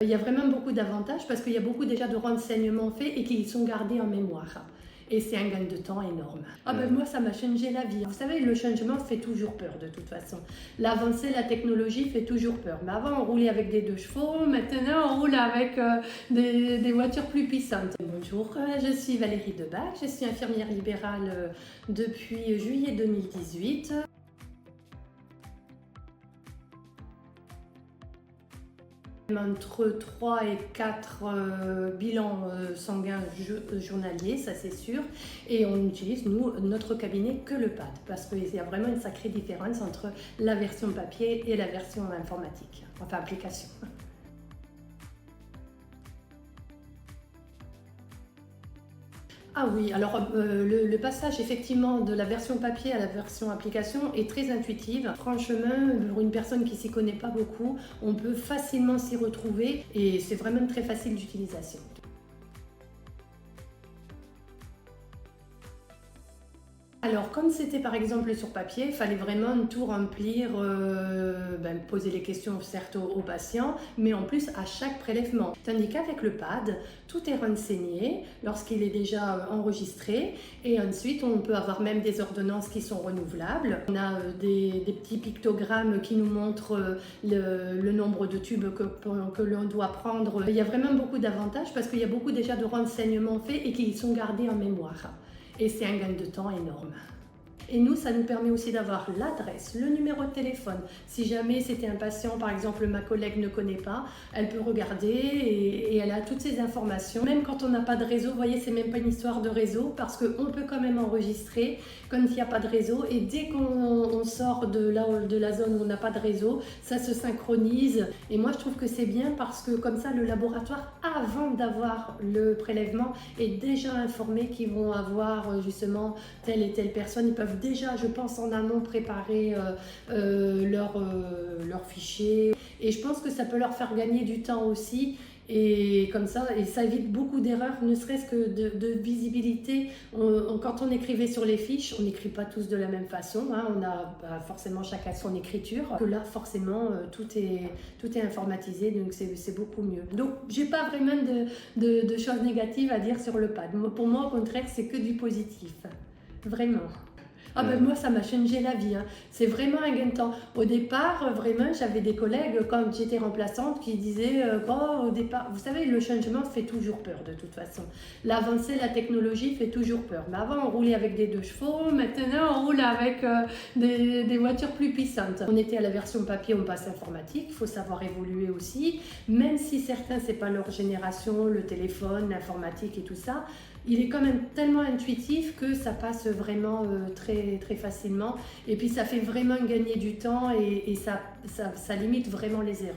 Il y a vraiment beaucoup d'avantages parce qu'il y a beaucoup déjà de renseignements faits et qui sont gardés en mémoire. Et c'est un gain de temps énorme. Moi, ça m'a changé la vie. Vous savez, le changement fait toujours peur de toute façon. L'avancée, la technologie fait toujours peur. Mais avant, on roulait avec des 2 chevaux. Maintenant, on roule avec des voitures plus puissantes. Bonjour, je suis Valérie Debac. Je suis infirmière libérale depuis juillet 2018. Entre 3 et 4 bilans sanguins journaliers, ça c'est sûr. Et on utilise, nous, notre cabinet que le pad, parce qu'il y a vraiment une sacrée différence entre la version papier et la version informatique, enfin application. Ah oui, alors le passage effectivement de la version papier à la version application est très intuitif. Franchement, pour une personne qui s'y connaît pas beaucoup, on peut facilement s'y retrouver et c'est vraiment très facile d'utilisation. Alors, comme c'était par exemple sur papier, il fallait vraiment tout remplir, poser les questions certes aux patients, mais en plus à chaque prélèvement. Tandis qu'avec le pad, tout est renseigné lorsqu'il est déjà enregistré et ensuite on peut avoir même des ordonnances qui sont renouvelables. On a des petits pictogrammes qui nous montrent le nombre de tubes que l'on doit prendre. Il y a vraiment beaucoup d'avantages parce qu'il y a beaucoup déjà de renseignements faits et qui sont gardés en mémoire. Et c'est un gain de temps énorme. Et nous, ça nous permet aussi d'avoir l'adresse, le numéro de téléphone. Si jamais c'était un patient, par exemple, ma collègue ne connaît pas, elle peut regarder et elle a toutes ces informations. Même quand on n'a pas de réseau, vous voyez, c'est même pas une histoire de réseau parce qu'on peut quand même enregistrer quand il n'y a pas de réseau. Et dès qu'on sort de la zone où on n'a pas de réseau, ça se synchronise. Et moi, je trouve que c'est bien parce que comme ça, le laboratoire, avant d'avoir le prélèvement, est déjà informé qu'ils vont avoir justement telle et telle personne. Ils peuvent déjà, je pense, en amont préparer leur fichier. Et je pense que ça peut leur faire gagner du temps aussi. Et comme ça, et ça évite beaucoup d'erreurs, ne serait-ce que de visibilité. Quand on écrivait sur les fiches, on n'écrit pas tous de la même façon. On a forcément chacun son écriture. Que là, forcément, tout est informatisé, donc c'est beaucoup mieux. Donc, j'ai pas vraiment de choses négatives à dire sur le pad. Pour moi, au contraire, c'est que du positif. Vraiment. Moi, ça m'a changé la vie. C'est vraiment un gain de temps. Au départ, vraiment, j'avais des collègues, quand j'étais remplaçante, qui disaient au départ, vous savez, le changement fait toujours peur de toute façon. L'avancée, la technologie fait toujours peur. Mais avant, on roulait avec des 2 chevaux. Maintenant, on roule avec des voitures plus puissantes. On était à la version papier, on passe informatique. Il faut savoir évoluer aussi. Même si certains, c'est pas leur génération, le téléphone, l'informatique et tout ça, il est quand même tellement intuitif que ça passe vraiment très, très facilement. Et puis ça fait vraiment gagner du temps et ça limite vraiment les erreurs.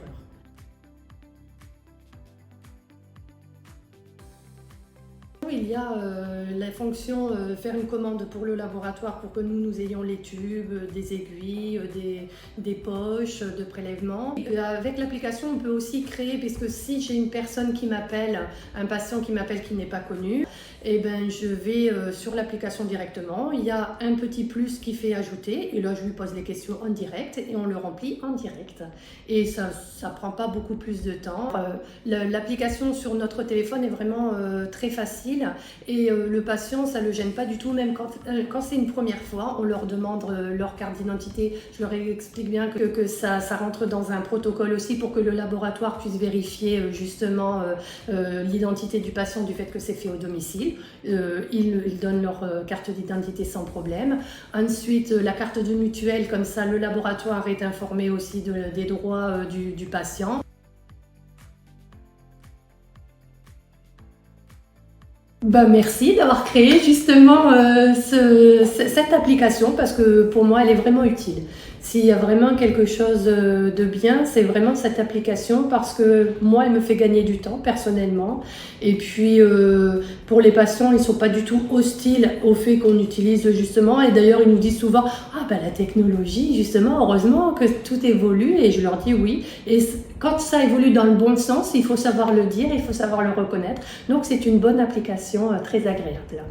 Il y a la fonction faire une commande pour le laboratoire pour que nous ayons les tubes, des aiguilles, des poches de prélèvement. Avec l'application, on peut aussi créer, puisque si j'ai une personne qui m'appelle, un patient qui m'appelle qui n'est pas connu, je vais sur l'application directement. Il y a un petit plus qui fait ajouter et là je lui pose les questions en direct et on le remplit en direct. Et ça prend pas beaucoup plus de temps. L'application sur notre téléphone est vraiment très facile. Et le patient, ça ne le gêne pas du tout, même quand c'est une première fois, on leur demande leur carte d'identité. Je leur explique bien que ça rentre dans un protocole aussi pour que le laboratoire puisse vérifier justement l'identité du patient du fait que c'est fait au domicile. Ils donnent leur carte d'identité sans problème. Ensuite, la carte de mutuelle, comme ça le laboratoire est informé aussi des droits du patient. Merci d'avoir créé justement cette application parce que pour moi elle est vraiment utile. S'il y a vraiment quelque chose de bien, c'est vraiment cette application parce que moi elle me fait gagner du temps personnellement et puis pour les patients ils sont pas du tout hostiles au fait qu'on utilise justement et d'ailleurs ils nous disent souvent la technologie justement heureusement que tout évolue et je leur dis oui et quand ça évolue dans le bon sens il faut savoir le dire, il faut savoir le reconnaître donc c'est une bonne application très agréable.